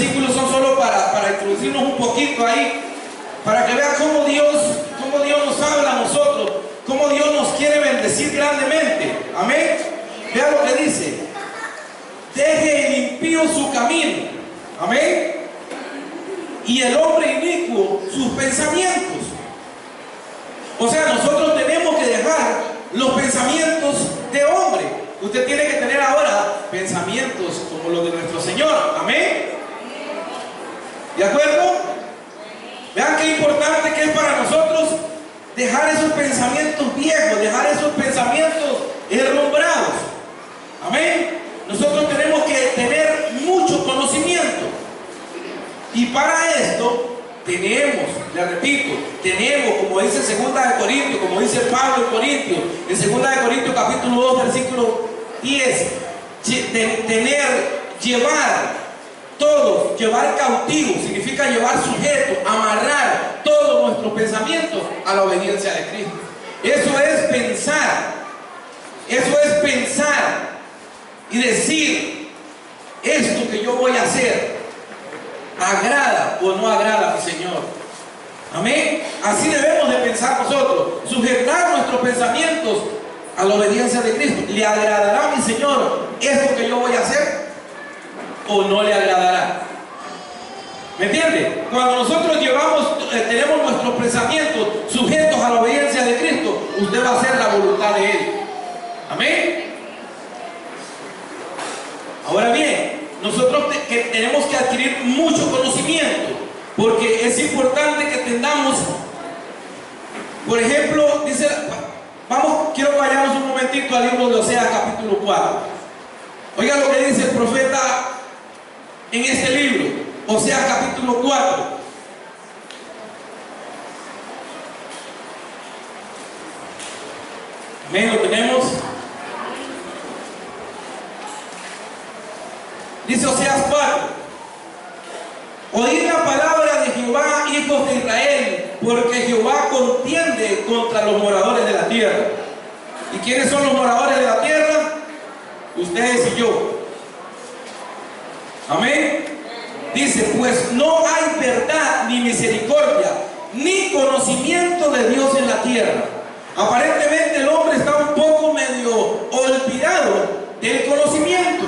versículos son solo para introducirnos un poquito ahí, para que vean cómo Dios nos habla a nosotros, cómo Dios nos quiere bendecir grandemente. Amén. Vean lo que dice: deje el impío su camino, amén, y el hombre inicuo sus pensamientos. O sea, nosotros tenemos que dejar los pensamientos de hombre. Usted tiene que tener ahora pensamientos como los de nuestro Señor. Amén. ¿De acuerdo? Vean qué importante que es para nosotros dejar esos pensamientos viejos, dejar esos pensamientos herrumbrados. Amén. Nosotros tenemos que tener mucho conocimiento. Y para esto tenemos, le repito, tenemos, como dice 2 de Corintios, como dice Pablo en Corintios, en 2 de Corintios capítulo 2, versículo 10, llevar cautivo, significa llevar sujeto, amarrar todos nuestros pensamientos a la obediencia de Cristo. Eso es pensar y decir: esto que yo voy a hacer, ¿agrada o no agrada a mi Señor? Amén. Así debemos de pensar nosotros, sujetar nuestros pensamientos a la obediencia de Cristo. ¿Le agradará a mi Señor esto que yo voy a hacer o no le agradará? ¿Me entiende? Cuando nosotros tenemos nuestros pensamientos sujetos a la obediencia de Cristo, usted va a hacer la voluntad de Él. Amén. Ahora bien, nosotros tenemos que adquirir mucho conocimiento, porque es importante que tengamos, por ejemplo, dice, quiero que vayamos un momentito al libro de Oseas capítulo 4. Oiga lo que dice el profeta en este libro, Oseas capítulo 4. Amén, lo tenemos. Dice Oseas 4: oíd la palabra de Jehová, hijos de Israel, porque Jehová contiende contra los moradores de la tierra. ¿Y quiénes son los moradores de la tierra? Ustedes y yo. Amén. Dice: pues no hay verdad ni misericordia ni conocimiento de Dios en la tierra. Aparentemente el hombre está un poco medio olvidado del conocimiento.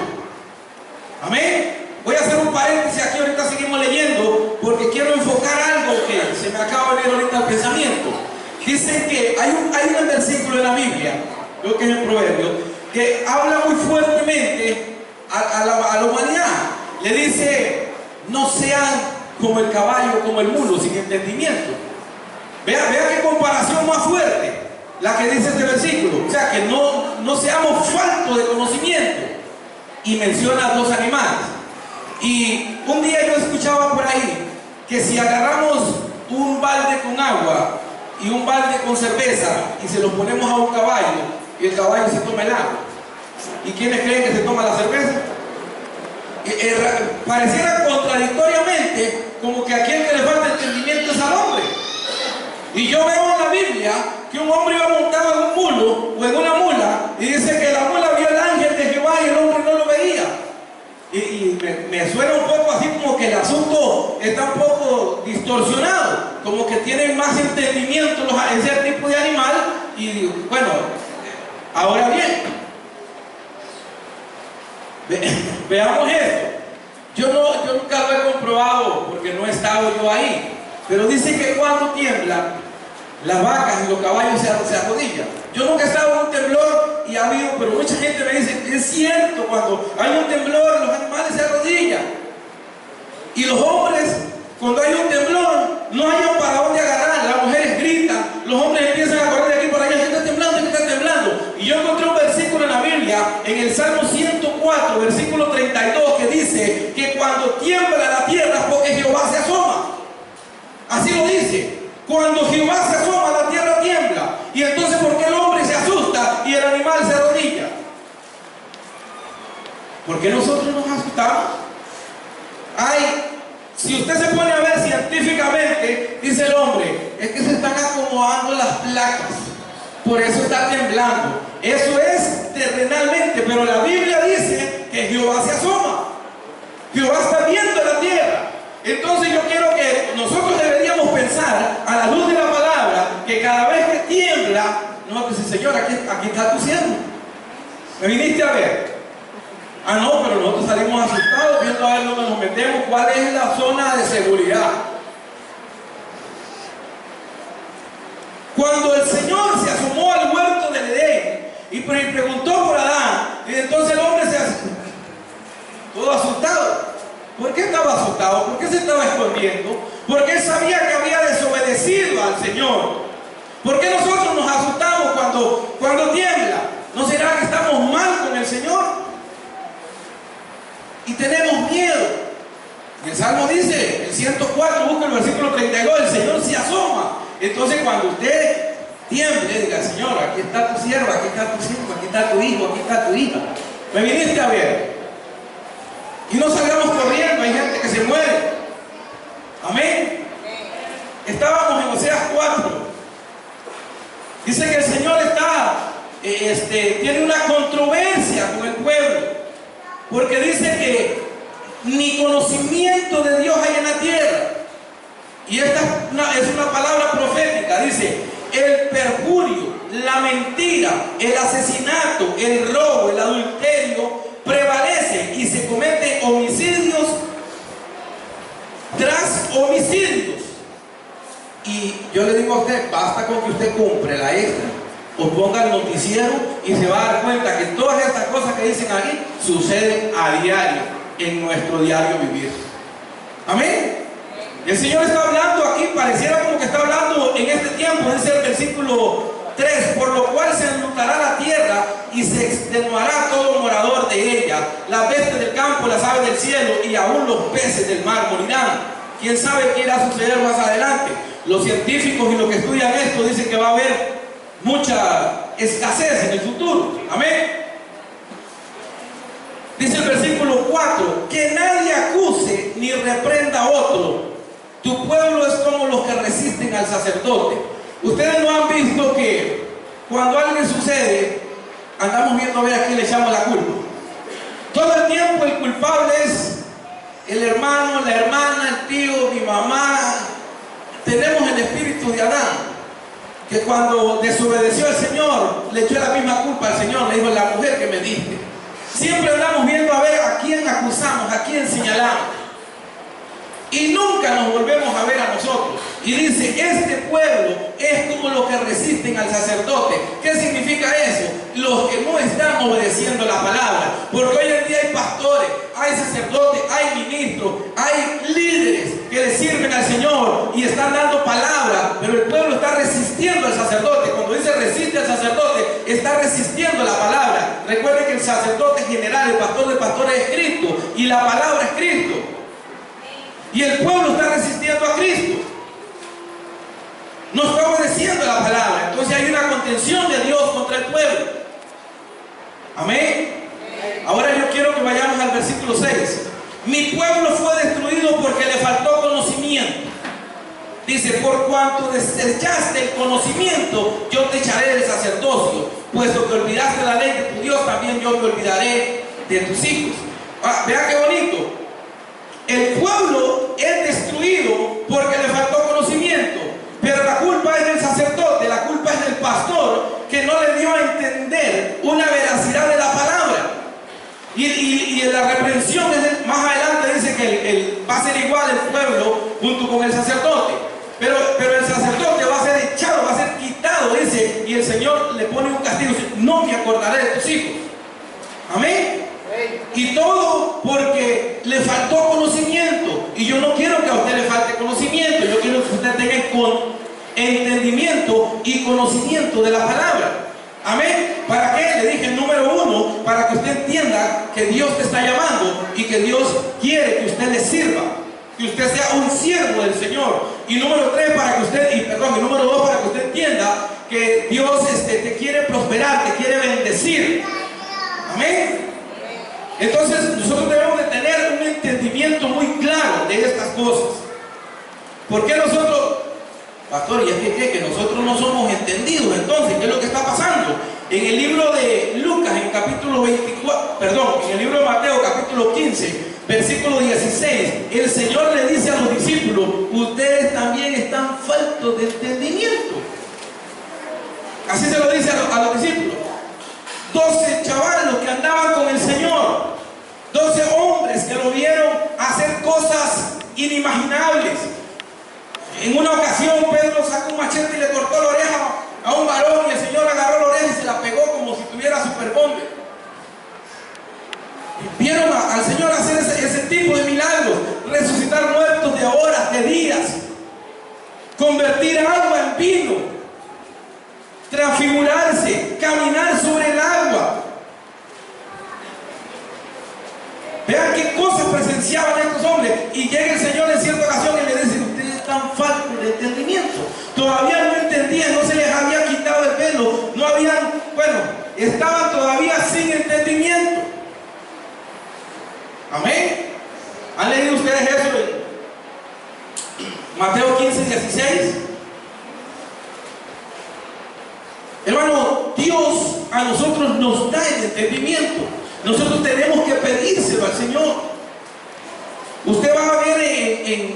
Amén. Voy a hacer un paréntesis aquí, ahorita seguimos leyendo, porque quiero enfocar algo que se me acaba de venir ahorita al pensamiento. Dice que hay un versículo en la Biblia, creo que es el Proverbio, que habla muy fuertemente a la humanidad. Le dice: no sean como el caballo, como el mulo, sin entendimiento. Vea qué comparación más fuerte la que dice este versículo. O sea, que no seamos faltos de conocimiento. Y menciona a 2 animales. Y un día yo escuchaba por ahí que si agarramos un balde con agua y un balde con cerveza y se los ponemos a un caballo, y el caballo se toma el agua, ¿y quiénes creen que se toma la cerveza? Pareciera contradictoriamente como que aquí el que le falta entendimiento es al hombre. Y yo veo en la Biblia que un hombre iba montado en un mulo o en una mula, y dice que la mula vio el ángel de Jehová y el hombre no lo veía. Y me suena un poco así como que el asunto está un poco distorsionado, como que tienen más entendimiento ese tipo de animal. Y bueno, ahora bien, veamos esto. Yo nunca lo he comprobado porque no he estado yo ahí, pero dice que cuando tiembla, las vacas y los caballos se arrodillan. Yo nunca he estado en un temblor y ha habido, pero mucha gente me dice: es cierto, cuando hay un temblor los animales se arrodillan. Y los hombres, cuando hay un temblor, no hayan para dónde agarrar. Las mujeres gritan, los hombres empiezan a correr de aquí para allá: ¿qué está temblando? ¿Qué está temblando? Y yo encontré un versículo en la Biblia, en el Salmo 104, versículo 32, que dice que cuando tiembla la tierra es porque Jehová se asoma. Así lo dice. Cuando Jehová se asoma, la tierra tiembla. Y entonces, ¿por qué el hombre se asusta y el animal se arrodilla? ¿Por qué nosotros nos asustamos? Si usted se pone a ver científicamente, dice el hombre, es que se están acomodando las placas, por eso está temblando. Eso es terrenalmente, pero la Biblia dice que Jehová se asoma. Jehová está viendo la tierra. aquí está tu siervo. ¿Me viniste a ver? Ah, no, pero nosotros salimos asustados viendo a ver dónde nos metemos, cuál es la zona de seguridad. Cuando el Señor se asomó al huerto del Edén y preguntó por Adán, y entonces el hombre se asustó, todo asustado. ¿Por qué estaba asustado? ¿Por qué se estaba escondiendo? Porque él sabía que había desobedecido al Señor. ¿Por qué nosotros nos asustamos cuando tiembla? ¿No será que estamos mal con el Señor? Y tenemos miedo. Y el Salmo dice, el 104, busca el versículo 32, el Señor se asoma. Entonces cuando usted tiemble, diga, Señor, aquí está tu sierva, aquí está tu siervo, aquí está tu hijo, aquí está tu hija. Me viniste a ver. Y no salgamos corriendo, hay gente que se muere. Amén. Estábamos en Oseas 4. Dice que el Señor tiene una controversia con el pueblo, porque dice que ni conocimiento de Dios hay en la tierra. Y esta es una palabra profética. Dice, el perjurio, la mentira, el asesinato, el robo, el adulterio prevalece y se cometen homicidios tras homicidios. Y yo le digo a usted, basta con que usted compre la extra o ponga el noticiero y se va a dar cuenta que todas estas cosas que dicen ahí suceden a diario en nuestro diario vivir. Amén. El Señor está hablando aquí, pareciera como que está hablando en este tiempo, dice el versículo 3, por lo cual se enlutará la tierra y se extenuará todo morador de ella, las bestias del campo, las aves del cielo y aún los peces del mar morirán. ¿Quién sabe qué irá a suceder más adelante? Los científicos y los que estudian esto dicen que va a haber mucha escasez en el futuro. Amén. Dice el versículo 4, que nadie acuse ni reprenda a otro. Tu pueblo es como los que resisten al sacerdote. Ustedes no han visto que cuando algo sucede, andamos viendo a ver a quién le echamos la culpa. Todo el tiempo el culpable es el hermano, la hermana, el tío, mi mamá. Tenemos el espíritu de Adán, que cuando desobedeció al Señor, le echó la misma culpa al Señor, le dijo, la mujer que me diste. Siempre andamos viendo a ver a quién acusamos, a quién señalamos. Y nunca nos volvemos a ver a nosotros. Y dice, este pueblo es como los que resisten al sacerdote. ¿Qué significa eso? Los que no están obedeciendo la palabra. Porque hoy en día hay pastores, hay sacerdotes, hay ministros, hay líderes que le sirven al Señor y están dando palabra, pero el pueblo está resistiendo al sacerdote. Cuando dice resiste al sacerdote, está resistiendo la palabra. Recuerden que el sacerdote general, el pastor de pastores es Cristo y la palabra es Cristo. Y el pueblo está resistiendo a Cristo. No está obedeciendo la palabra. Entonces hay una contención de Dios contra el pueblo. Amén. Ahora yo quiero que vayamos al versículo 6. Mi pueblo fue destruido porque le faltó conocimiento. Dice, por cuanto desechaste el conocimiento, yo te echaré del sacerdocio. Puesto que olvidaste la ley de tu Dios, también yo me olvidaré de tus hijos. Vea qué bonito. El pueblo es destruido porque le faltó conocimiento, pero la culpa es del sacerdote, la culpa es del pastor que no le dio a entender una veracidad de la palabra. Y en la reprensión más adelante dice que va a ser igual el pueblo junto con el sacerdote, pero el sacerdote va a ser echado, va a ser quitado, dice, y el Señor le pone un castigo, dice, no me acordaré de tus hijos. Amén. Y todo porque le faltó conocimiento. Y yo no quiero que a usted le falte conocimiento. Yo quiero que usted tenga entendimiento y conocimiento de la palabra. Amén. ¿Para qué? Le dije, número 1, para que usted entienda que Dios te está llamando y que Dios quiere que usted le sirva, que usted sea un siervo del Señor. Y número 3, para que usted, y número 2, para que usted entienda que Dios te quiere prosperar, te quiere bendecir. Amén. Entonces nosotros debemos de tener un entendimiento muy claro de estas cosas. ¿Por qué nosotros, pastor, y es que nosotros no somos entendidos? Entonces, ¿qué es lo que está pasando? En el libro de Lucas, en capítulo 24, en el libro de Mateo, capítulo 15, versículo 16, el Señor le dice a los discípulos, ustedes también están faltos de entendimiento. Así se lo dice a los discípulos. inimaginables. En una ocasión Pedro sacó un machete y le cortó la oreja a un varón, y el Señor agarró la oreja y se la pegó como si tuviera superbombe. Vieron al Señor hacer ese tipo de milagros, resucitar muertos de horas, de días, convertir agua en vino, transfigurarse, caminar sobre el agua. Vean qué cosas presenciaban estos hombres. Y llega el Señor en cierta ocasión y le dice: ustedes están faltos de entendimiento. Todavía no entendían, no se les había quitado el velo, no habían, estaban todavía sin entendimiento. Amén. ¿Han leído ustedes eso en Mateo 15, 16? Hermano, Dios a nosotros nos da el entendimiento. Nosotros tenemos que pedírselo al Señor. Usted va a ver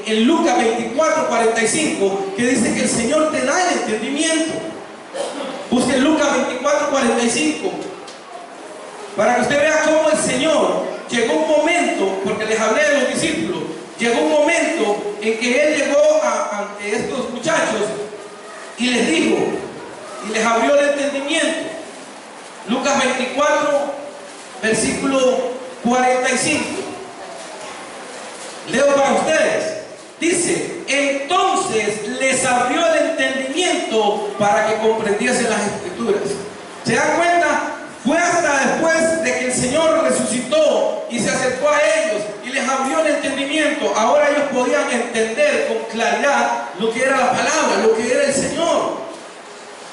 en Lucas 24, 45, que dice que el Señor te da el entendimiento. Busque Lucas 24, 45, para que usted vea cómo el Señor llegó un momento, porque les hablé de los discípulos, llegó un momento en que Él llegó ante estos muchachos y les dijo, y les abrió el entendimiento. Lucas 24, versículo 45. Leo para ustedes. Dice: entonces les abrió el entendimiento para que comprendiesen las Escrituras. ¿Se dan cuenta? Fue hasta después de que el Señor resucitó y se acercó a ellos y les abrió el entendimiento. Ahora ellos podían entender con claridad lo que era la palabra, lo que era el Señor.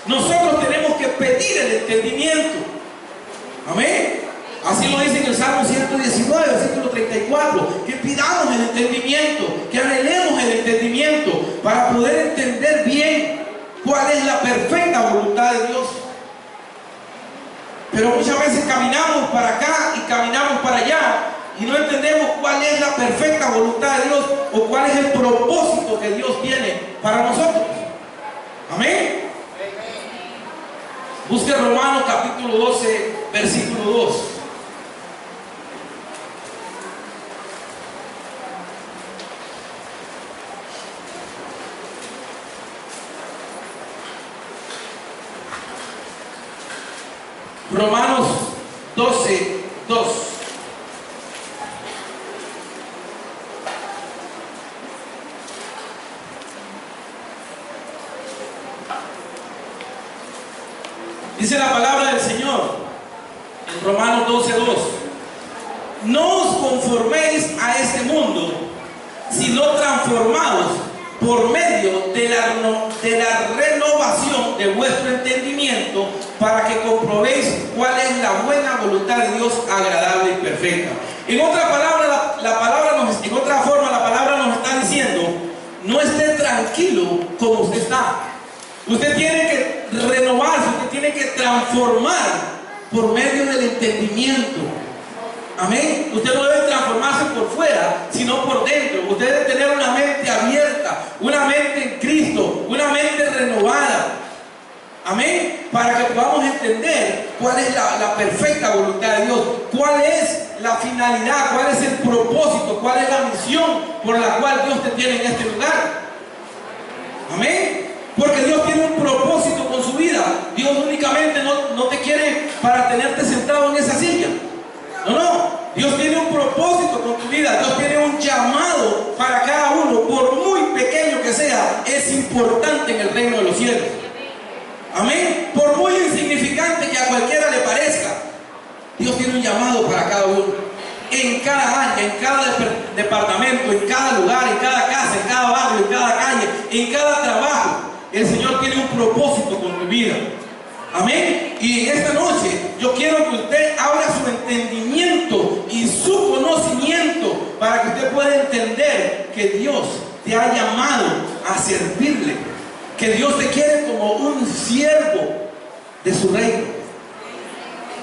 Nosotros tenemos que pedir el entendimiento. Amén. Así lo dice en el Salmo 119, versículo 34, que pidamos el entendimiento, que anhelemos el entendimiento para poder entender bien cuál es la perfecta voluntad de Dios. Pero muchas veces caminamos para acá y caminamos para allá y no entendemos cuál es la perfecta voluntad de Dios o cuál es el propósito que Dios tiene para nosotros. Amén. Busque Romanos capítulo 12, versículo 2. Romanos 12, 2. Dice la palabra del Señor en Romanos 12, 2. No os conforméis a este mundo, sino transformaos por medio de la renovación de vuestro entendimiento, para que comprobéis cuál es la buena voluntad de Dios, agradable y perfecta. En otra palabra, en otra forma, la palabra nos está diciendo: no esté tranquilo como usted está. Usted tiene que renovarse, usted tiene que transformar por medio del entendimiento. Amén. Usted no debe transformarse por fuera, sino por dentro. Usted debe tener una mente abierta, una mente en Cristo, una mente renovada. Amén. Para que podamos entender cuál es la perfecta voluntad de Dios, cuál es la finalidad, cuál es el propósito, cuál es la misión por la cual Dios te tiene en este lugar. Amén. Porque Dios tiene un propósito con su vida. Dios únicamente no te quiere para tenerte sentado en esa silla. No. Dios tiene un propósito con tu vida. Dios tiene un llamado para cada uno. Por muy pequeño que sea, es importante en el reino de los cielos. Amén. Por muy insignificante que a cualquiera le parezca, Dios tiene un llamado para cada uno. En cada área, en cada departamento, en cada lugar, en cada casa, en cada barrio, en cada calle, en cada trabajo, el Señor tiene un propósito con tu vida. Amén. Y en esta noche yo quiero que usted abra su entendimiento y su conocimiento para que usted pueda entender que Dios te ha llamado a servirle, que Dios te quiere como un siervo de su reino.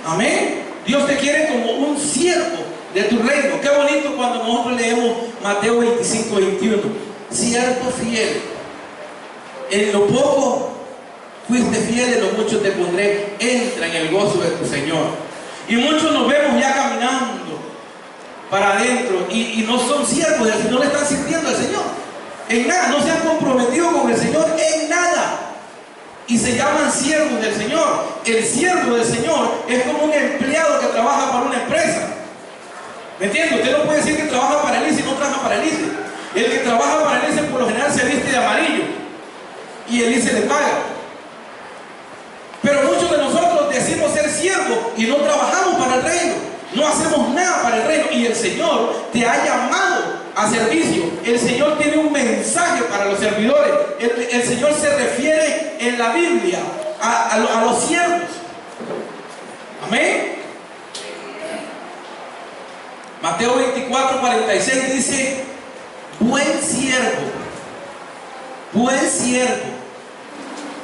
Amén. Dios te quiere como un siervo de tu reino. Qué bonito cuando nosotros leemos Mateo 25, 21. Siervo fiel, en lo poco fuiste fiel, en lo mucho te pondré, entra en el gozo de tu Señor. Y muchos nos vemos ya caminando para adentro y no son siervos del Señor, no le están sirviendo al Señor en nada, no se han comprometido con el Señor en nada y se llaman siervos del Señor. El siervo del Señor es como un empleado que trabaja para una empresa. ¿Me entiende? Usted no puede decir que trabaja para el ICE y no trabaja para el ICE. El que trabaja para el ICE por lo general se viste de amarillo y el ICE le paga. Pero muchos de nosotros decimos ser siervos y no trabajamos para el reino, no hacemos nada para el reino, y el Señor te ha llamado a servicio. El Señor tiene un mensaje para los servidores. El Señor se refiere en la Biblia a los siervos. Amén. Mateo 24:46 dice: buen siervo,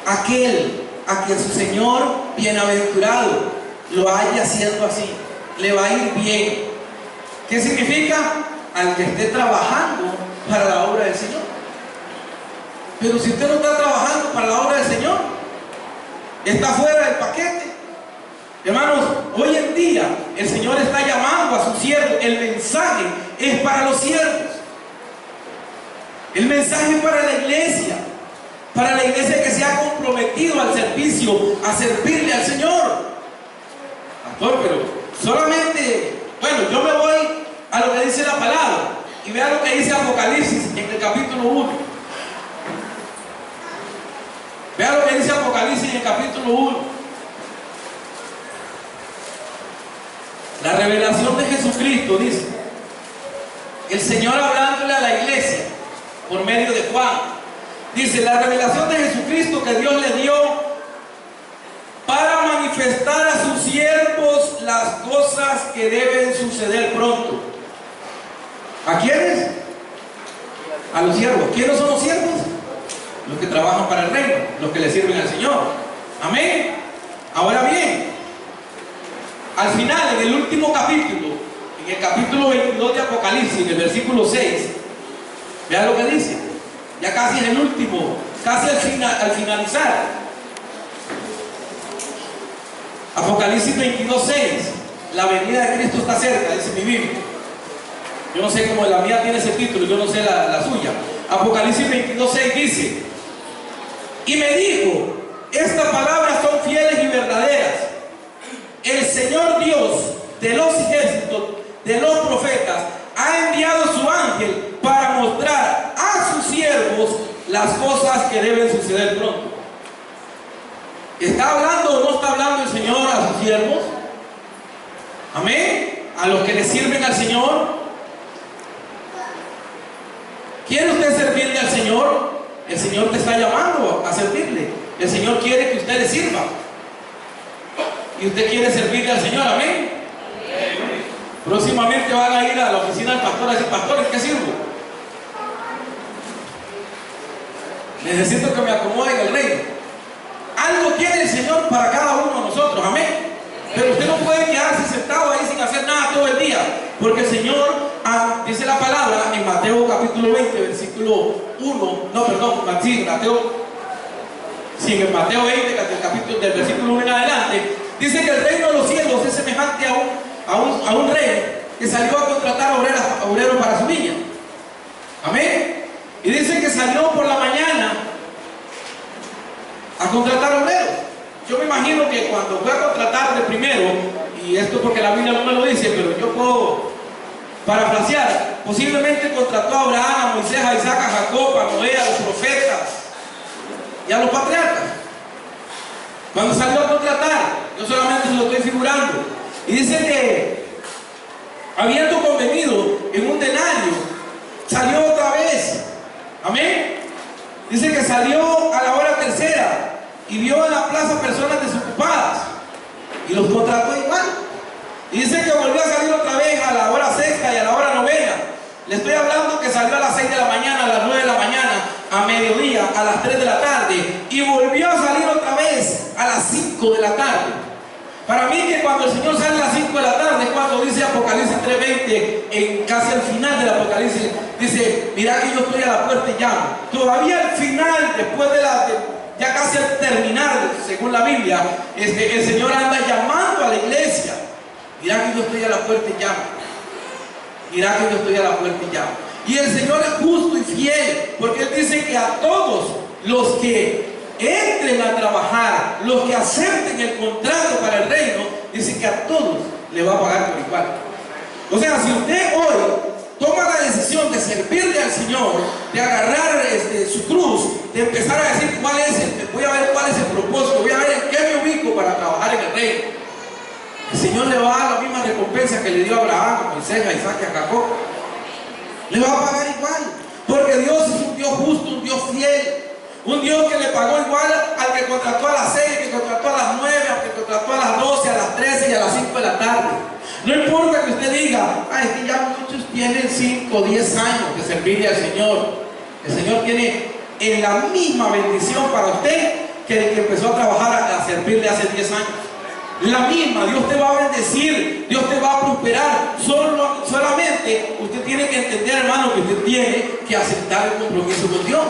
aquel a quien su Señor bienaventurado lo haya haciendo así, le va a ir bien. ¿Qué significa? Al que esté trabajando para la obra del Señor. Pero si usted no está trabajando para la obra del Señor, está fuera del paquete. Hermanos, hoy en día el Señor está llamando a sus siervos. El mensaje es para los siervos. El mensaje es para la iglesia que se ha comprometido al servicio, a servirle al Señor. Pastor, pero solamente, bueno, yo me voy a lo que dice la palabra y vea lo que dice Apocalipsis en el capítulo 1. Vea lo que dice Apocalipsis en el capítulo 1. La revelación de Jesucristo, dice el Señor hablándole a la iglesia por medio de Juan. Dice: la revelación de Jesucristo que Dios le dio para manifestar a sus siervos las cosas que deben suceder pronto. ¿A quiénes? A los siervos. ¿Quiénes son los siervos? Los que trabajan para el reino, los que le sirven al Señor. Amén. Ahora bien, al final, en el último capítulo, en el capítulo 22 de Apocalipsis, en el versículo 6, vean lo que dice. Ya casi en el último, casi al finalizar. Apocalipsis 22:6. La venida de Cristo está cerca, dice mi Biblia. Yo no sé cómo la mía tiene ese título, yo no sé la suya. Apocalipsis 22:6 dice: y me dijo, estas palabras son fieles y verdaderas. El Señor Dios de los ejércitos, de los profetas, ha enviado su ángel para mostrar a sus siervos las cosas que deben suceder pronto. ¿Está hablando o no está hablando el Señor a sus siervos? Amén. A los que le sirven al Señor. ¿Quiere usted servirle al Señor? El Señor te está llamando a servirle. El Señor quiere que usted le sirva. Y usted quiere servirle al Señor. Amén. Próximamente van a ir a la oficina del pastor a decir: pastor, ¿en qué sirvo? Necesito que me acomoden el reino. Algo tiene el Señor para cada uno de nosotros. Amén. Pero usted no puede quedarse sentado ahí sin hacer nada todo el día, porque el Señor dice la palabra en Mateo capítulo 20 versículo 1, no, perdón, sí, en Mateo 20 del versículo 1 en adelante, dice que el reino de los cielos es semejante a un rey que salió a contratar obreros para su viña. Amén. Y dice que salió por la mañana a contratar obreros. Yo me imagino que cuando fue a contratar de primero, y esto porque la Biblia no me lo dice, pero yo puedo parafrasear, posiblemente contrató a Abraham, a Moisés, a Isaac, a Jacob, a Noé, a los profetas y a los patriarcas. Cuando salió a contratar, yo solamente se lo estoy figurando, y dice que habiendo convenido en un denario, salió otra vez. Amén. Dice que salió a la hora tercera y vio en la plaza personas desocupadas y los contrató igual. Y dice que volvió a salir otra vez a la hora sexta y a la hora novena. Le estoy hablando que salió a las 6 de la mañana, a las 9 de la mañana, a mediodía, a las 3 de la tarde, y volvió a salir otra vez a las 5 de la tarde. Para mí que cuando el Señor sale a las 5 de la tarde es cuando dice Apocalipsis 3:20, casi al final del Apocalipsis, dice: mira que yo estoy a la puerta y llamo. Todavía al final, después ya casi al terminar, según la Biblia, el Señor anda llamando a la iglesia. Mira que yo estoy a la puerta y llamo. Mira que yo estoy a la puerta y llamo. Y el Señor es justo y fiel, porque Él dice que a todos los que entren a trabajar, los que acepten el contrato para el reino, dice que a todos le va a pagar por igual. O sea, si usted hoy toma la decisión de servirle al Señor, de agarrar su cruz, de empezar a decir voy a ver cuál es el propósito, voy a ver en qué me ubico para trabajar en el reino, el Señor le va a dar la misma recompensa que le dio a Abraham, a Moisés, a Isaac y a Jacob. Le va a pagar igual, porque Dios es un Dios justo, un Dios fiel, un Dios que le pagó igual al que contrató a las 6, que contrató a las 9, al que contrató a las 12, a las 13 y a las 5 de la tarde. No importa que usted diga, es que ya muchos tienen 5 o 10 años de servirle al Señor. El Señor tiene en la misma bendición para usted que el que empezó a trabajar a servirle hace 10 años. La misma, Dios te va a bendecir, Dios te va a prosperar. Solamente usted tiene que entender, hermano, que usted tiene que aceptar el compromiso con Dios.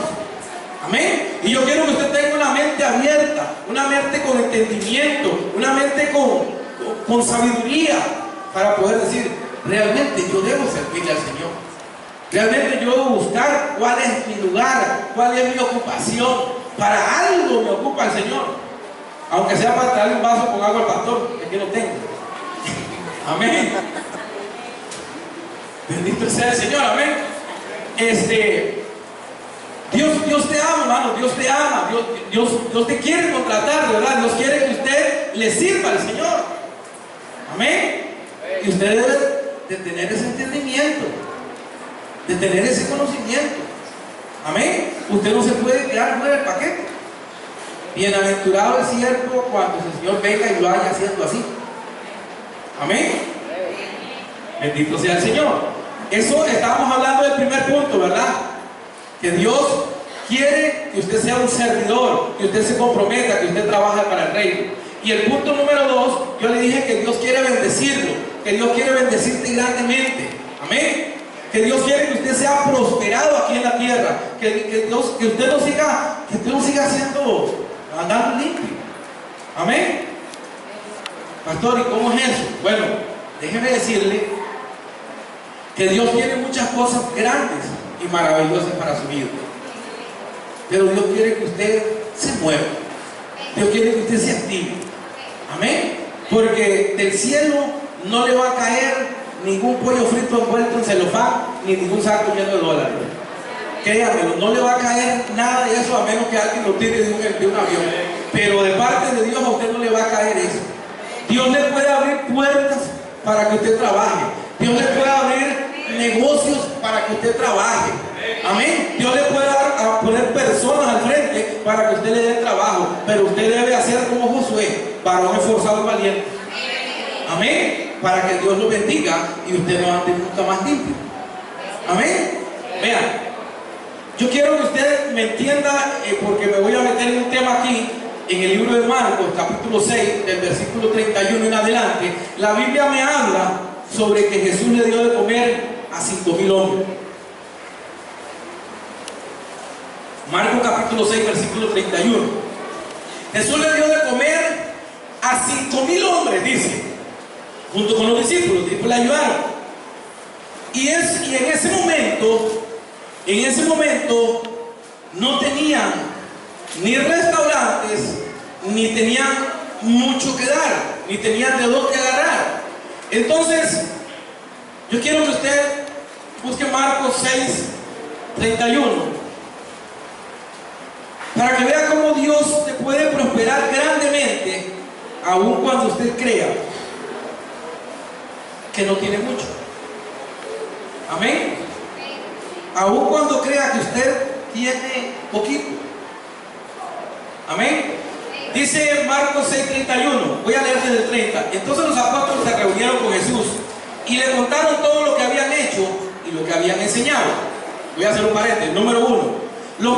Amén. Y yo quiero que usted tenga una mente abierta, una mente con entendimiento, una mente con sabiduría, para poder decir, realmente yo debo servirle al Señor. Realmente yo debo buscar cuál es mi lugar, cuál es mi ocupación. Para algo me ocupa el Señor. Aunque sea para traerle un vaso con agua al pastor, que aquí no tengo. Amén. Bendito sea el Señor, amén. Dios te ama, hermano, Dios te ama, Dios te quiere contratar, ¿verdad? Dios quiere que usted le sirva al Señor. Amén. Y usted debe de tener ese entendimiento, de tener ese conocimiento. Amén. Usted no se puede quedar fuera del paquete. Bienaventurado el siervo cuando el Señor venga y lo vaya haciendo así. Amén. Bendito sea el Señor. Eso estábamos hablando del primer punto, ¿verdad? Que Dios quiere que usted sea un servidor, que usted se comprometa, que usted trabaje para el reino. Y el punto número 2, yo le dije que Dios quiere bendecirlo, que Dios quiere bendecirte grandemente. Amén. Que Dios quiere que usted sea prosperado aquí en la tierra, que usted no siga siendo andando limpio. Amén. Pastor, ¿y cómo es eso? Bueno, déjeme decirle que Dios tiene muchas cosas grandes y maravillosas para su vida, pero Dios quiere que usted se mueva. Dios quiere que usted se active. Amén. Porque del cielo no le va a caer ningún pollo frito envuelto en celofán, ni ningún saco lleno de dólares. Créanmelo, no le va a caer nada de eso, a menos que alguien lo tire de un avión. Pero de parte de Dios a usted no le va a caer eso. Dios le puede abrir puertas para que usted trabaje. Dios le puede abrir negocios para que usted trabaje. Amén. Dios le puede poner personas al frente para que usted le dé trabajo. Pero usted debe hacer como Josué, varón esforzado y valiente. Amén. Para que Dios lo bendiga y usted no ande nunca más limpio. Amén. Vean, yo quiero que usted me entienda, porque me voy a meter en un tema aquí, en el libro de Marcos, capítulo 6, del versículo 31 en adelante. La Biblia me habla sobre que Jesús le dio de comer a 5,000 hombres. Marcos capítulo 6, versículo 31. Jesús le dio de comer a 5,000 hombres, dice, junto con los discípulos le ayudaron. Y en ese momento no tenían ni restaurantes, ni tenían mucho que dar, ni tenían de dónde agarrar. Entonces, yo quiero que usted busque Marcos 6, 31, para que vea cómo Dios te puede prosperar grandemente, aun cuando usted crea que no tiene mucho. Amén. Aun cuando crea que usted tiene poquito. Amén. Dice Marcos 6:31. Voy a leer desde el 30. Entonces los apóstoles se reunieron con Jesús y le contaron todo lo que habían hecho y lo que habían enseñado. Voy a hacer un paréntesis. Número 1. Los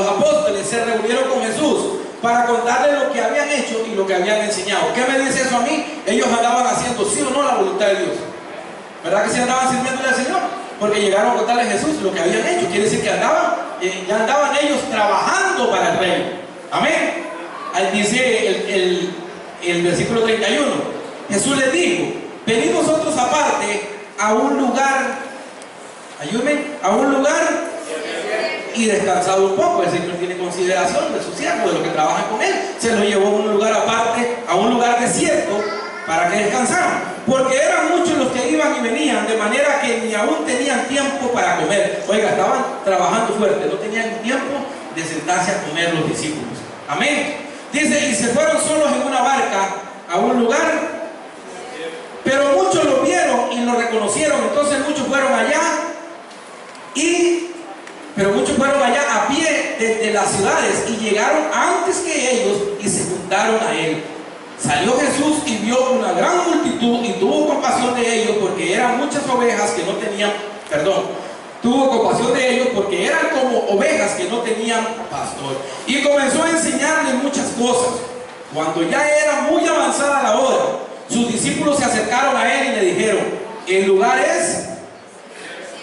apóstoles se reunieron con Jesús para contarle lo que habían hecho y lo que habían enseñado. ¿Qué me dice eso a mí? Ellos andaban haciendo sí o no la voluntad de Dios. ¿Verdad que sí andaban sirviéndole al Señor? Porque llegaron a contarle a Jesús lo que habían hecho. Quiere decir que ya andaban ellos trabajando para el reino. Amén. Ahí dice el versículo 31. Jesús les dijo: venid vosotros aparte a un lugar, ayúdenme, a un lugar y descansad un poco. El Señor tiene consideración de sus siervos, de los que trabajan con Él. Se los llevó a un lugar aparte, a un lugar desierto, para que descansaran, porque eran muchos los que iban y venían, de manera que ni aún tenían tiempo para comer. Oiga, estaban trabajando fuerte, no tenían tiempo de sentarse a comer los discípulos. Amén. Dice, y se fueron solos en una barca a un lugar, pero muchos lo vieron y lo reconocieron. Entonces muchos fueron allá, pero muchos fueron allá a pie desde las ciudades y llegaron antes que ellos y se juntaron a Él. Salió Jesús y vio una gran multitud y tuvo compasión de ellos porque eran muchas ovejas que no tenían, tuvo compasión de ellos porque eran como ovejas que no tenían pastor. Y comenzó a enseñarles muchas cosas. Cuando ya era muy avanzada la hora, sus discípulos se acercaron a Él y le dijeron, el lugar es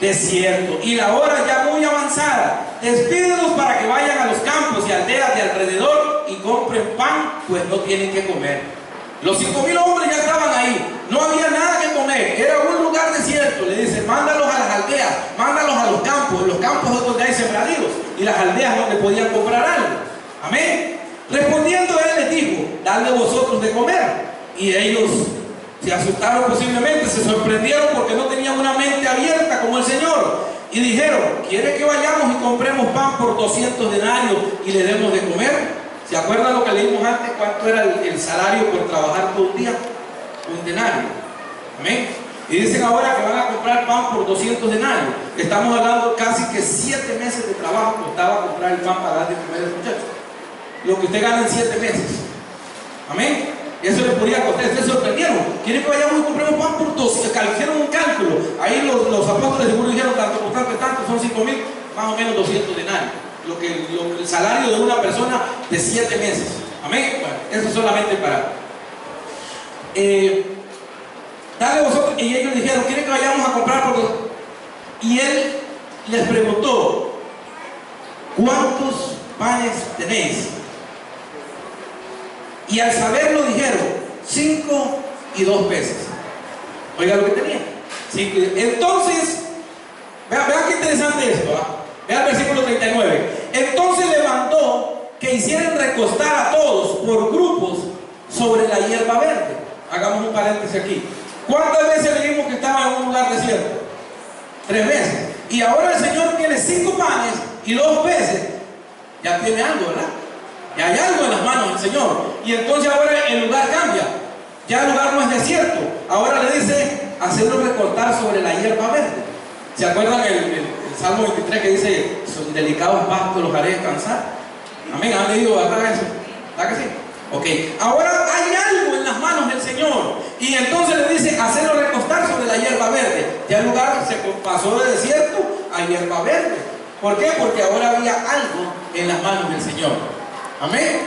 desierto y la hora ya muy avanzada. Despídelos para que vayan a los campos y aldeas de alrededor y compren pan, pues no tienen que comer. Los 5,000 hombres ya estaban ahí, no había nada que comer, era un lugar desierto. Le dice, mándalos a las aldeas, mándalos a los campos. En los campos es donde hay sembradíos y las aldeas donde podían comprar algo. Amén. Respondiendo Él les dijo, dadle vosotros de comer. Y ellos se asustaron posiblemente, se sorprendieron porque no tenían una mente abierta como el Señor. Y dijeron, ¿quiere que vayamos y compremos pan por 200 denarios y le demos de comer? ¿Se acuerdan lo que leímos antes? ¿Cuánto era el salario por trabajar todo un día? Un denario. Amén. Y dicen ahora que van a comprar pan por 200 denarios. Estamos hablando casi que 7 meses de trabajo costaba comprar el pan para dar de comer a los muchachos. Lo que usted gana en 7 meses. Amén. Eso le podría costar. Ustedes se sorprendieron. ¿Quieren que vayamos y compremos pan por 200? Hicieron un cálculo. Ahí los apóstoles seguro dijeron tanto por tanto, son 5,000, más o menos 200 denarios. El salario de una persona de 7 meses. Amén. Bueno, eso solamente para. Dale vosotros. Y ellos dijeron, ¿quieren que vayamos a comprar por 200? Y Él les preguntó, ¿cuántos panes tenéis? Y al saberlo dijeron, 5 y 2 peces. Oiga lo que tenían. Entonces, vean qué interesante esto. Vean el versículo 39. Entonces le mandó que hicieran recostar a todos por grupos sobre la hierba verde. Hagamos un paréntesis aquí. ¿Cuántas veces le dijimos que estaba en un lugar desierto? 3 veces. Y ahora el Señor tiene 5 panes y 2 peces. Ya tiene algo, ¿verdad? Ya hay algo en las manos del Señor. Y entonces ahora el lugar cambia. Ya el lugar no es desierto. Ahora le dice, hacerlo recortar sobre la hierba verde. ¿Se acuerdan el Salmo 23 que dice, son delicados pastos los haré descansar? Amén, ¿han leído acá eso? ¿Verdad que sí? Ok, ahora hay algo en las manos del Señor. Y entonces le dice, hacerlo recostar sobre la hierba verde. Ya el lugar se pasó de desierto a hierba verde. ¿Por qué? Porque ahora había algo en las manos del Señor. Amén.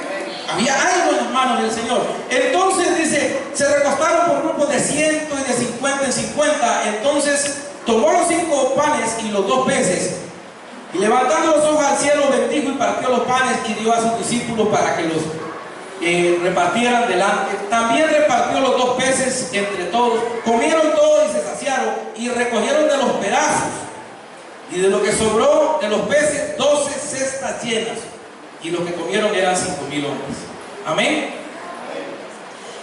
Había algo en las manos del Señor. Entonces dice, se recostaron por grupos de 100 y de 50 en 50. Entonces tomó los 5 panes y los 2 peces, y levantando los ojos al cielo bendijo y partió los panes y dio a sus discípulos para que los repartieran delante. También repartió los 2 peces entre todos. Comieron todos y se saciaron y recogieron de los pedazos y de lo que sobró de los peces 12 cestas llenas. Y los que comieron eran 5,000 hombres. Amén.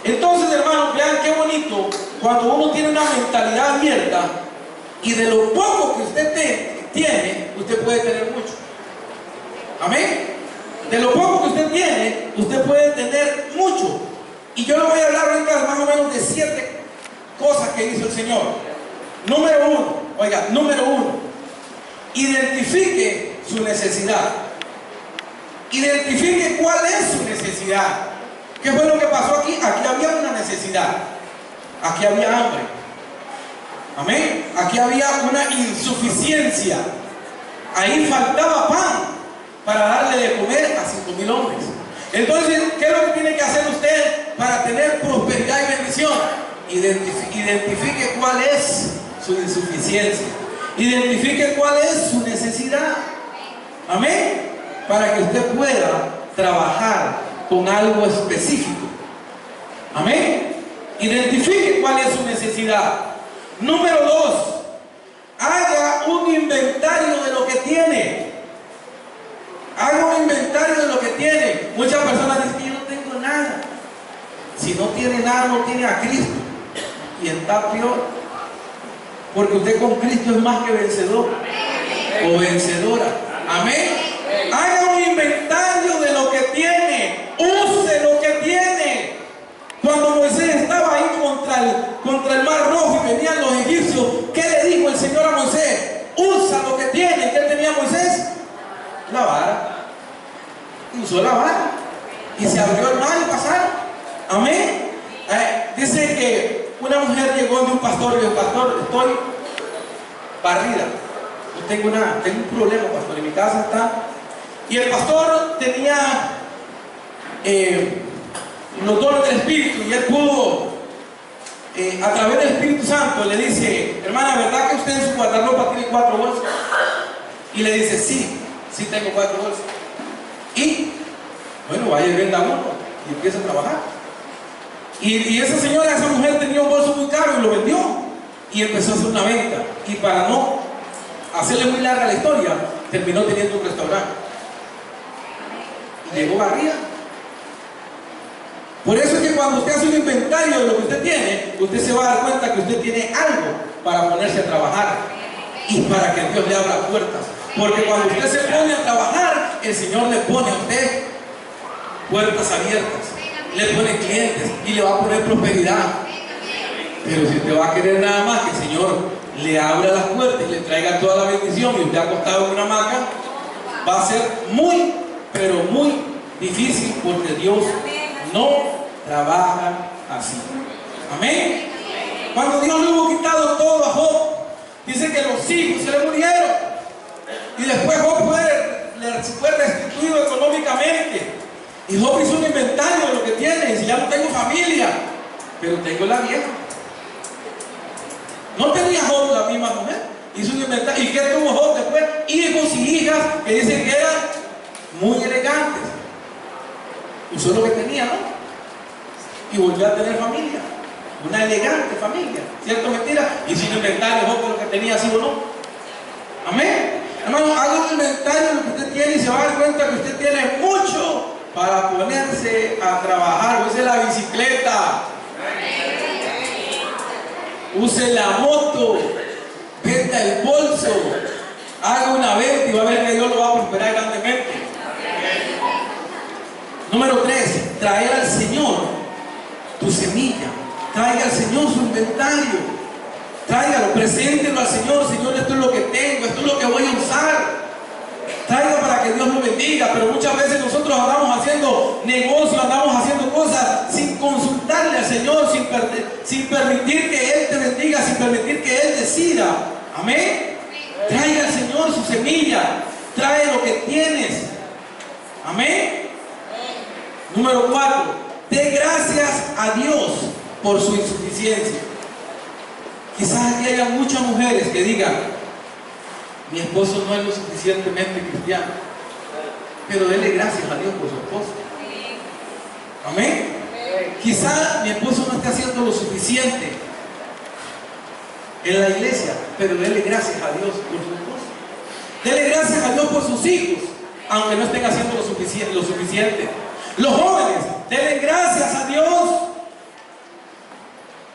Entonces, hermanos, vean qué bonito cuando uno tiene una mentalidad abierta y de lo poco que usted tiene, usted puede tener mucho. Amén. De lo poco que usted tiene, usted puede tener mucho. Y yo le voy a hablar ahorita más o menos de 7 cosas que hizo el Señor. Número 1, oiga, número 1, identifique su necesidad. Identifique cuál es su necesidad. ¿Qué fue lo que pasó aquí? Aquí había una necesidad. Aquí había hambre. Amén. Aquí había una insuficiencia. Ahí faltaba pan para darle de comer a 5,000 hombres. Entonces, ¿qué es lo que tiene que hacer usted para tener prosperidad y bendición? Identifique cuál es su insuficiencia. Identifique cuál es su necesidad. Amén. Para que usted pueda trabajar con algo específico. Amén. Identifique cuál es su necesidad. Número 2, haga un inventario de lo que tiene. Haga un inventario de lo que tiene. Muchas personas dicen que yo no tengo nada. Si no tiene nada, no tiene a Cristo. Y está peor. Porque usted con Cristo es más que vencedor o vencedora. Amén. Haga un inventario de lo que tiene. Use lo que tiene. Cuando Moisés estaba ahí contra el mar rojo y venían los egipcios, ¿qué le dijo el Señor a Moisés? Usa lo que tiene. ¿Qué tenía Moisés? La vara. Usó la vara y se abrió el mar y pasaron. Amén. Dice que una mujer llegó de un pastor y dijo: pastor, estoy barrida. Yo tengo un problema, pastor, en mi casa está. Y el pastor tenía los dones del Espíritu, y él pudo, a través del Espíritu Santo, le dice: hermana, ¿verdad que usted en su guardarropa tiene 4 bolsas? Y le dice: sí tengo 4 bolsas. Y bueno, vaya y venda uno y empieza a trabajar. Y esa mujer tenía un bolso muy caro y lo vendió y empezó a hacer una venta. Y para no hacerle muy larga la historia, terminó teniendo un restaurante y llegó barrida. Por eso es que cuando usted hace un inventario de lo que usted tiene, usted se va a dar cuenta que usted tiene algo para ponerse a trabajar y para que Dios le abra puertas. Porque cuando usted se pone a trabajar, el Señor le pone a usted puertas abiertas, le pone clientes y le va a poner prosperidad. Pero si usted va a querer nada más que el Señor le abra las puertas y le traiga toda la bendición y usted acostado en una hamaca, va a ser muy, pero muy difícil, porque Dios no trabaja así. Amén. Cuando Dios le hubo quitado todo a Job, dice que los hijos se le murieron y después Job fue restituido económicamente. Y Job hizo un inventario de lo que tiene. Y dice: ya no tengo familia, pero tengo la vieja. No tenía Job la misma mujer. Hizo un inventario. ¿Y qué tuvo Job después? Hijos y hijas que dicen que eran muy elegantes. Usó lo que tenía, ¿no? Y volvió a tener familia. Una elegante familia. ¿Cierto o mentira? Hizo un inventario Job de lo que tenía, ¿sí o no? Amén. Hermano, haga un inventario de lo que usted tiene y se va a dar cuenta que usted tiene mucho para ponerse a trabajar. Use la bicicleta, use la moto, venda el bolso, haga una venta y va a ver que Dios lo va a prosperar grandemente. Número 3, traer al Señor tu semilla. Traiga al Señor su inventario. Tráigalo, preséntelo al Señor. Señor, esto es lo que tengo, esto es lo que voy a usar. Traiga para que Dios lo bendiga. Pero muchas veces nosotros andamos haciendo negocios, andamos haciendo cosas sin consultarle al Señor, sin permitir que Él te bendiga, sin permitir que Él decida. Amén. Traiga al Señor su semilla. Trae lo que tienes. Amén. Número 4, dé gracias a Dios por su insuficiencia. Quizás aquí haya muchas mujeres que digan: mi esposo no es lo suficientemente cristiano. Pero denle gracias a Dios por su esposo. Amén. Quizás mi esposo no esté haciendo lo suficiente en la iglesia, pero denle gracias a Dios por su esposo. Denle gracias a Dios por sus hijos, aunque no estén haciendo lo suficiente. Los jóvenes, denle gracias a Dios,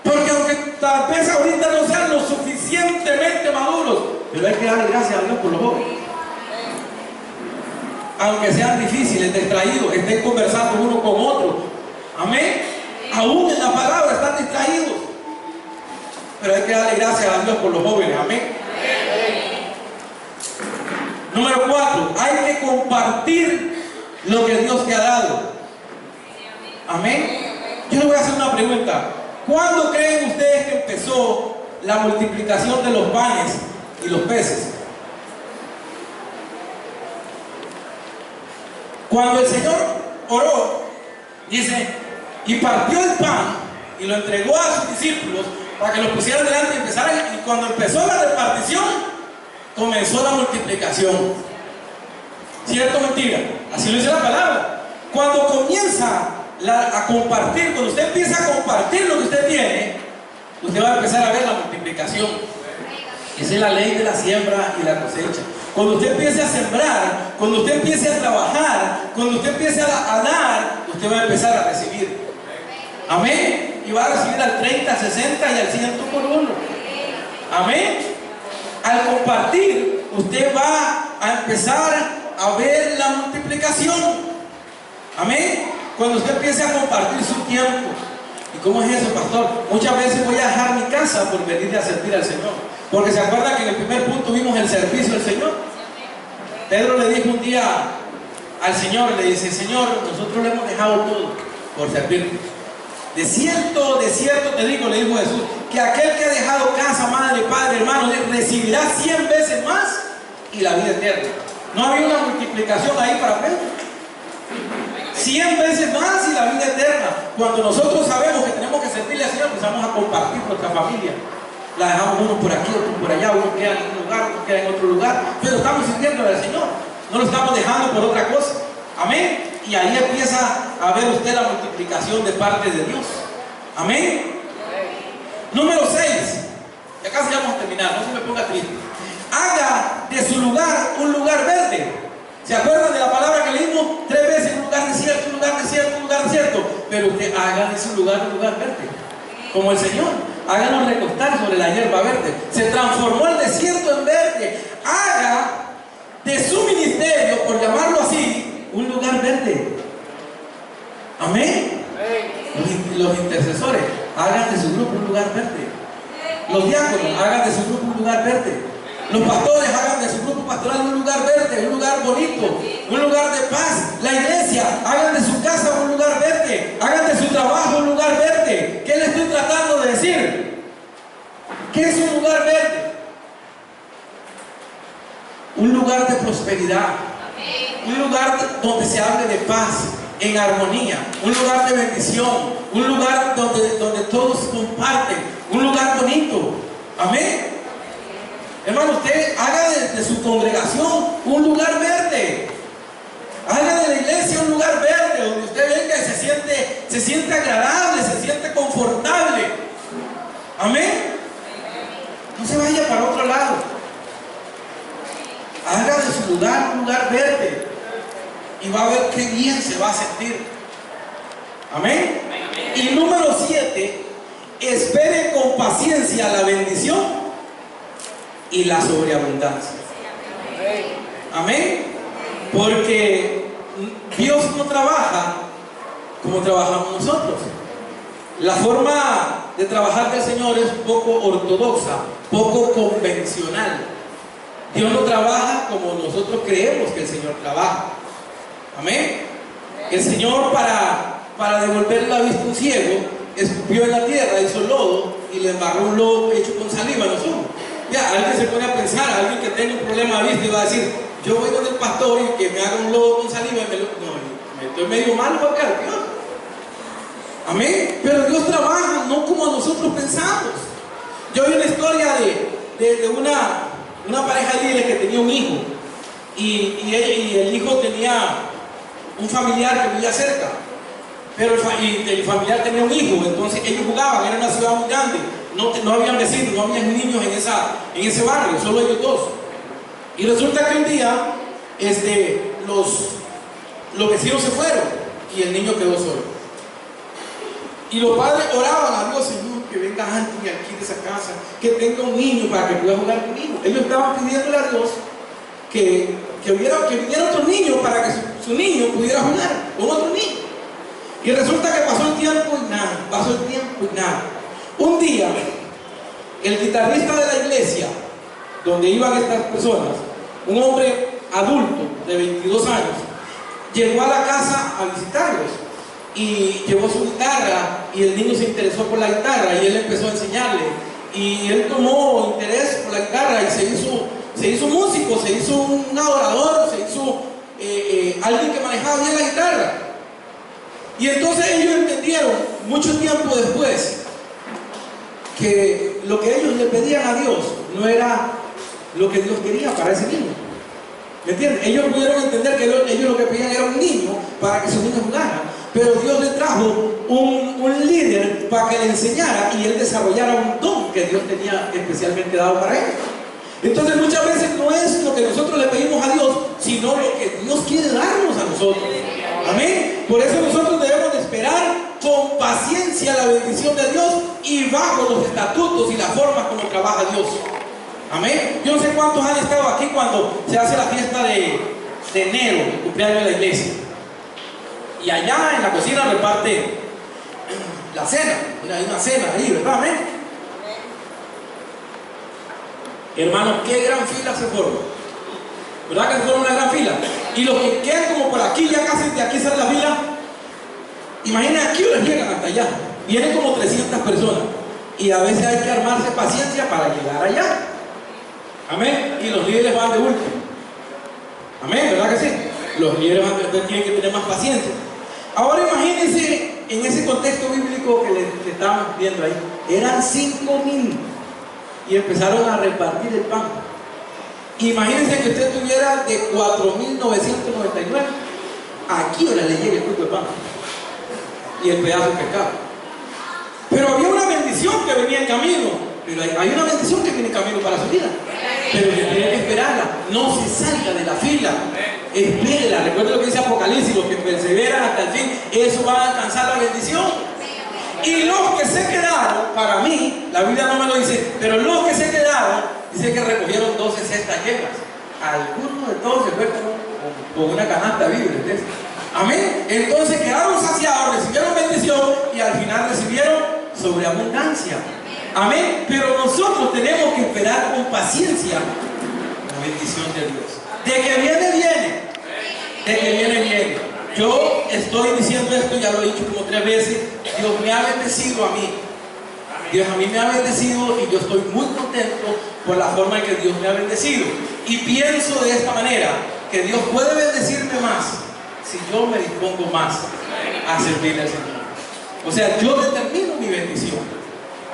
porque aunque tal vez ahorita no sean lo suficientemente maduros, pero hay que darle gracias a Dios por los jóvenes. Aunque sean difíciles, distraídos, estén conversando uno con otro. Amén. Aún en la palabra están distraídos, pero hay que darle gracias a Dios por los jóvenes. Amén. Número 4, hay que compartir lo que Dios te ha dado. Amén. Yo le voy a hacer una pregunta. ¿Cuándo creen ustedes que empezó la multiplicación de los panes y los peces? Cuando el Señor oró, dice, y partió el pan y lo entregó a sus discípulos para que lo pusieran delante y empezaran. Y cuando empezó la repartición, comenzó la multiplicación. ¿Cierto o mentira? Así lo dice la palabra. Cuando comienza a compartir, cuando usted empieza a compartir lo que usted tiene, usted va a empezar a ver la multiplicación. Esa es la ley de la siembra y la cosecha. Cuando usted empiece a sembrar, cuando usted empiece a trabajar, cuando usted empiece a dar, usted va a empezar a recibir. Amén. Y va a recibir al 30, al 60 y al 100 por uno. Amén. Al compartir, usted va a empezar a ver la multiplicación. Amén. Cuando usted empiece a compartir su tiempo. ¿Y cómo es eso, pastor? Muchas veces voy a dejar mi casa por venir a servir al Señor. Porque se acuerda que en el primer punto vimos el servicio del Señor. Pedro le dijo un día al Señor, le dice: Señor, nosotros le hemos dejado todo por servirte. De cierto te digo, le dijo Jesús, que aquel que ha dejado casa, madre, padre, hermano, recibirá 100 veces más y la vida eterna. No había una multiplicación ahí para Pedro. 100 veces más y la vida eterna. Cuando nosotros sabemos que tenemos que servirle al Señor, empezamos a compartir nuestra familia. La dejamos uno por aquí, otro por allá, uno queda en un lugar, otro queda en otro lugar, pero estamos sirviendo al Señor, no lo estamos dejando por otra cosa. Amén. Y ahí empieza a ver usted la multiplicación de parte de Dios. Amén. Número 6. Ya casi vamos a terminar, no se me ponga triste. Haga de su lugar un lugar verde. ¿Se acuerdan de la palabra que leímos 3 veces? Un lugar desierto, un lugar desierto, un lugar desierto. Pero usted haga de su lugar un lugar verde, como el Señor. Háganos recostar sobre la hierba verde. Se transformó el desierto en verde. Haga de su ministerio, por llamarlo así, un lugar verde. Amén. Los intercesores, hagan de su grupo un lugar verde. Los diáconos, hagan de su grupo un lugar verde. Los pastores, hagan de su grupo pastoral un lugar verde, un lugar bonito, un lugar de paz. La iglesia, hagan de su casa un lugar verde. Hagan de su trabajo un lugar verde. ¿Qué le estoy tratando de decir? ¿Qué es un lugar verde? Un lugar de prosperidad. Un lugar donde se hable de paz, en armonía. Un lugar de bendición. Un lugar donde todos comparten. Un lugar bonito. Amén. Hermano, usted haga de su congregación un lugar verde. Haga de la iglesia un lugar verde, donde usted venga y se siente agradable, se siente confortable. Amén. No se vaya para otro lado. Haga de su lugar un lugar verde. Y va a ver qué bien se va a sentir. Amén. Y número 7, espere con paciencia la bendición y la sobreabundancia. Amén. Porque Dios no trabaja como trabajamos nosotros. La forma de trabajar del Señor es poco ortodoxa, poco convencional. Dios no trabaja como nosotros creemos que el Señor trabaja. Amén. El Señor, para devolver la vista a un ciego, escupió en la tierra, hizo lodo y le embarró un lodo hecho con saliva en los ojos. Ya, alguien se pone a pensar, alguien que tenga un problema de vista y va a decir: yo voy con el pastor y que me haga un lodo con saliva y me estoy medio mal para acá, Dios. Amén. Pero Dios trabaja no como nosotros pensamos. Yo vi una historia de una pareja libre que tenía un hijo y el hijo tenía un familiar que vivía cerca, pero el familiar tenía un hijo, entonces ellos jugaban, era una ciudad muy grande. No habían vecinos, no habían niños en ese barrio, solo ellos dos. Y resulta que un día los vecinos se fueron y el niño quedó solo. Y los padres oraban a Dios: Señor, que venga alguien aquí de esa casa, que tenga un niño para que pueda jugar conmigo. Ellos estaban pidiéndole a Dios que viniera otro niño para que su niño pudiera jugar con otro niño. Y resulta que pasó el tiempo y nada. Un día, el guitarrista de la iglesia donde iban estas personas, un hombre adulto de 22 años, llegó a la casa a visitarlos y llevó su guitarra, y el niño se interesó por la guitarra y él empezó a enseñarle, y él tomó interés por la guitarra y se hizo músico, se hizo un adorador, se hizo alguien que manejaba bien la guitarra. Y entonces ellos entendieron mucho tiempo después que lo que ellos le pedían a Dios no era lo que Dios quería para ese niño. ¿Me entienden? Ellos pudieron entender que ellos lo que pedían era un niño para que su niño jugara. pero Dios le trajo un líder para que le enseñara y él desarrollara un don que Dios tenía especialmente dado para él. Entonces muchas veces no es lo que nosotros le pedimos a Dios, sino lo que Dios quiere darnos a nosotros. Amén. Por eso nosotros debemos de esperar con paciencia la bendición de Dios y bajo los estatutos y la forma como trabaja Dios. Amén. Yo no sé cuántos han estado aquí cuando se hace la fiesta de enero, el cumpleaños de la iglesia. Y allá en la cocina reparte la cena. Mira, hay una cena ahí, ¿verdad? Amén. Hermanos, qué gran fila se forma. ¿Verdad que se forma una gran fila? Y los que quedan como por aquí, ya casi de aquí sale la fila. Imaginen aquí les llegan hasta allá. Vienen como 300 personas. Y a veces hay que armarse paciencia para llegar allá. Amén. Y los líderes van de último. Amén, ¿verdad que sí? Los líderes tienen que tener más paciencia. Ahora imagínense en ese contexto bíblico que le estamos viendo ahí. Eran 5,000 y empezaron a repartir el pan. Imagínense que usted tuviera de 4,999. ¿A qué hora le llega el culto de pan? Y el pedazo de pescado. Pero había una bendición que venía en camino. Pero hay una bendición que viene en camino para su vida. Pero usted tiene que esperarla. No se salga de la fila. Espérela. Recuerda lo que dice Apocalipsis: los que perseveran hasta el fin, eso va a alcanzar la bendición. Y los que se quedaron, para mí, la Biblia no me lo dice, pero los que se quedaron, dice que recogieron 12 cestas llenas. Algunos de todos se fueron con una canasta de víveres. Amén. Entonces quedaron saciados, recibieron bendición y al final recibieron sobreabundancia. Amén. Pero nosotros tenemos que esperar con paciencia la bendición de Dios. De que viene, viene. De que viene, viene. Yo estoy diciendo esto, ya lo he dicho como 3 veces. Dios me ha bendecido a mí. Dios a mí me ha bendecido y yo estoy muy contento por la forma en que Dios me ha bendecido. Y pienso de esta manera, que Dios puede bendecirme más si yo me dispongo más a servirle al Señor. O sea, yo determino mi bendición.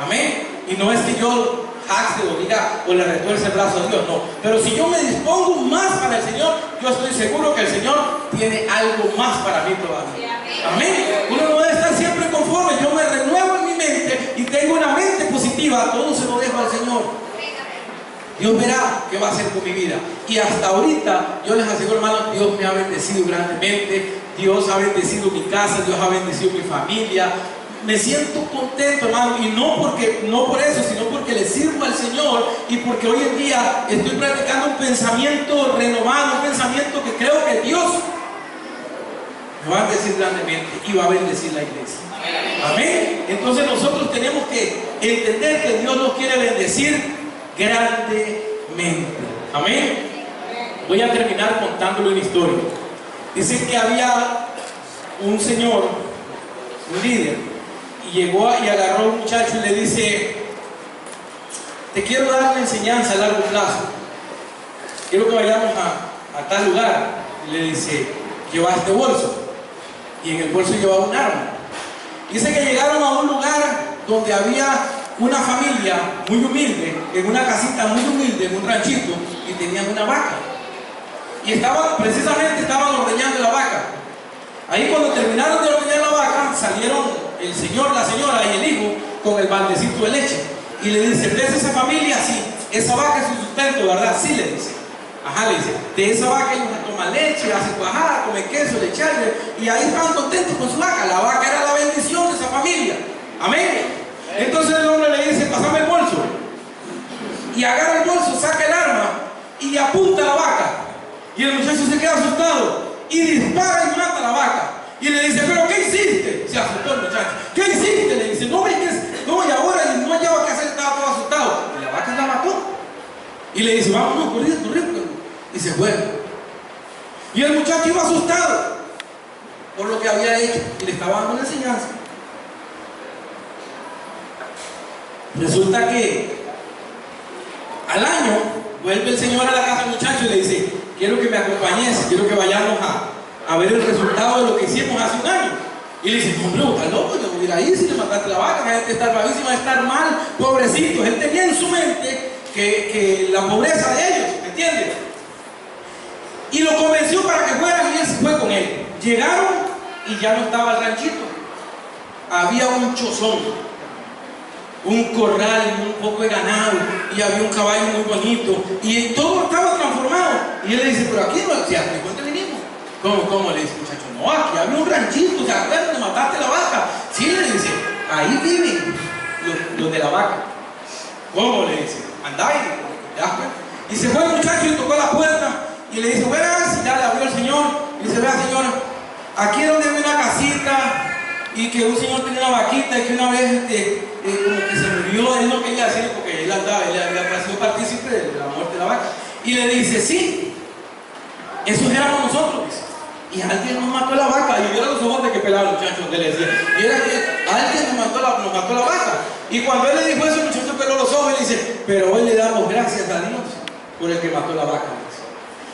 Amén. Y no es que yo jacte o diga o le retuerce el brazo a Dios, no. Pero si yo me dispongo más para el Señor, yo estoy seguro que el Señor tiene algo más para mí todavía. Amén. Uno no debe estar siempre conforme. Yo me renuevo en mi mente y tengo una mente positiva. Todo se lo dejo al Señor. Dios verá qué va a hacer con mi vida. Y hasta ahorita, yo les aseguro, hermanos, Dios me ha bendecido grandemente. Dios ha bendecido mi casa, Dios ha bendecido mi familia. Me siento contento, hermano, y no por eso, sino porque le sirvo al Señor y porque hoy en día estoy practicando un pensamiento renovado, un pensamiento que creo que Dios me va a bendecir grandemente y va a bendecir la iglesia. Amén. Entonces nosotros tenemos que entender que Dios nos quiere bendecir grandemente. Amén. Voy a terminar contándole una historia. Dice que había un señor, un líder, y llegó y agarró a un muchacho y le dice: te quiero dar una enseñanza a largo plazo, quiero que vayamos a tal lugar. Y le dice: lleva este bolso. Y en el bolso llevaba un arma. Dice que llegaron a un lugar donde había una familia muy humilde, en una casita muy humilde, en un ranchito, y tenían una vaca. Y precisamente estaban ordeñando la vaca. Ahí cuando terminaron de ordeñar la vaca, salieron el señor, la señora y el hijo con el baldecito de leche. Y le dice: ¿ves esa familia? Sí. Esa vaca es su sustento, ¿verdad? Sí, le dice. Ajá, le dice. De esa vaca ellos toman leche, hacen cuajada, comen queso, leche, y ahí estaban contentos con su vaca. La vaca era la bendición de esa familia. Amén. Entonces el hombre le dice: pásame el bolso. Y agarra el bolso, saca el arma y apunta a la vaca. Y el muchacho se queda asustado y dispara y mata a la vaca. Y le dice: ¿pero qué hiciste? Se asustó el muchacho. ¿Qué hiciste? Le dice: no, y ahora no hallaba qué hacer, estaba todo asustado. Y la vaca la mató. Y le dice: vámonos, corriendo. Y se fue. Y el muchacho iba asustado por lo que había hecho y le estaba dando una enseñanza. Resulta que al año vuelve el señor a la casa del muchacho y le dice: quiero que me acompañes, quiero que vayamos a ver el resultado de lo que hicimos hace un año. Y le dice: hombre, está loco, yo voy a ir ahí si le mataste la vaca, la gente está bravísima, de estar mal, pobrecito. Él tenía en su mente que la pobreza de ellos, ¿me entiendes? Y lo convenció para que fueran y él se fue con él. Llegaron y ya no estaba el ranchito. Había un chozón, un corral, un poco de ganado, y había un caballo muy bonito, y todo estaba transformado. Y él le dice, pero aquí no, ¿de dónde venimos? ¿Cómo? Le dice el muchacho, no, aquí había un ranchito, ¿se acuerdan que mataste la vaca? Sí, le dice, ahí viven los de la vaca. ¿Cómo? Le dice, andá y se fue el muchacho y tocó la puerta, y le dice, verás, y ya le abrió el señor, y dice, vea señor, aquí es donde hay una casita, y que un señor tenía una vaquita, y que una vez como que se murió, él no quería decirlo porque él había sido partícipe de la muerte de la vaca, y le dice, sí, esos éramos nosotros, dice. Y alguien nos mató la vaca, y vieron los ojos de que pelaba el muchacho, donde le decía, y era que alguien nos mató la vaca. Y cuando él le dijo eso, el muchacho peló los ojos y le dice, pero hoy le damos gracias a Dios por el que mató la vaca.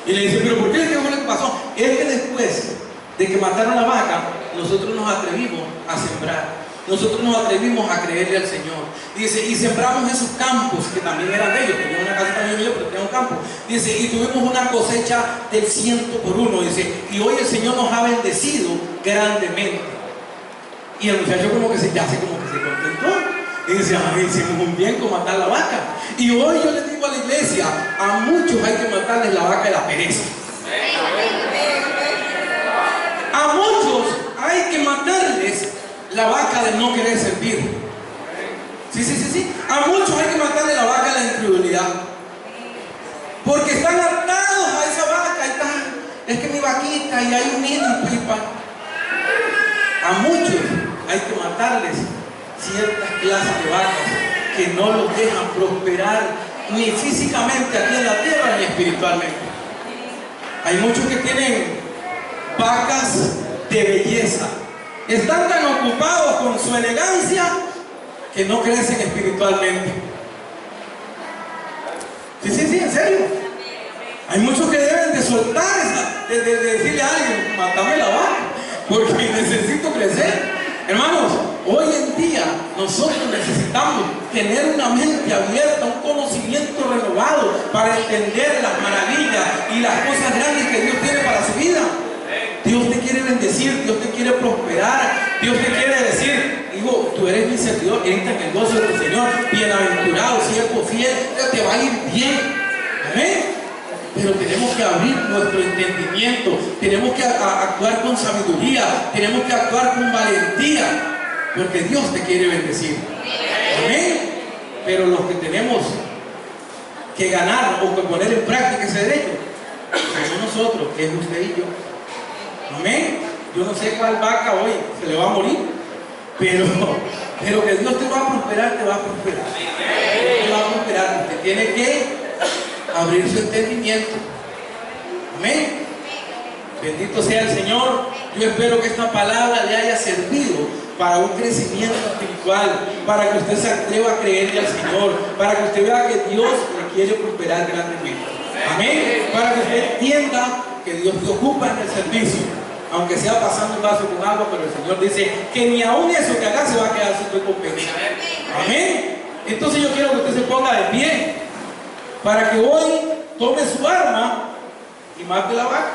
Y le dice, pero ¿por qué? ¿Qué fue lo que pasó? Es que después de que mataron la vaca, nosotros nos atrevimos a sembrar. Nosotros nos atrevimos a creerle al Señor. Dice, y sembramos esos campos que también eran de ellos. Tenían una casa también de ellos, pero tenían un campo. Dice, y tuvimos una cosecha del 100%. Dice, y hoy el Señor nos ha bendecido grandemente. Y el muchacho como que se contentó. Y dice, ay, hicimos un bien con matar la vaca. Y hoy yo les digo a la iglesia, a muchos hay que matarles la vaca de la pereza. A muchos hay que matarles la vaca de no querer servir. Sí. A muchos hay que matarle la vaca de la incredulidad. Porque están atados a esa vaca y están, es que mi vaquita y hay un niño y pipa. A muchos hay que matarles ciertas clases de vacas que no los dejan prosperar ni físicamente aquí en la tierra ni espiritualmente. Hay muchos que tienen vacas de belleza. Están tan ocupados con su elegancia que no crecen espiritualmente. Sí, en serio. Hay muchos que deben de soltar de decirle a alguien, mátame la vaca, porque necesito crecer. Hermanos, hoy en día nosotros necesitamos tener una mente abierta, un conocimiento renovado para entender las maravillas y las cosas grandes que Dios tiene para su vida. Dios te quiere bendecir, Dios te quiere prosperar, Dios te quiere decir, digo, tú eres mi servidor, entra en el gozo de tu Señor, bienaventurado, siervo fiel, te va a ir bien. Amén. Pero tenemos que abrir nuestro entendimiento, tenemos que actuar con sabiduría, tenemos que actuar con valentía, porque Dios te quiere bendecir. Amén. Pero los que tenemos que ganar o que poner en práctica ese derecho somos nosotros, que es usted y yo. Amén. Yo no sé cuál vaca hoy se le va a morir, pero que Dios te va a prosperar, te va a prosperar. Te va a prosperar. Usted tiene que abrir su entendimiento. Amén. Bendito sea el Señor. Yo espero que esta palabra le haya servido para un crecimiento espiritual, para que usted se atreva a creerle al Señor, para que usted vea que Dios le quiere prosperar grandemente. Amén. Para que usted entienda que Dios te ocupa en el servicio, aunque sea pasando un vaso con agua, pero el Señor dice que ni aún eso que haga se va a quedar sin recompensa. Amén. Entonces yo quiero que usted se ponga de pie para que hoy tome su arma y mate la vaca.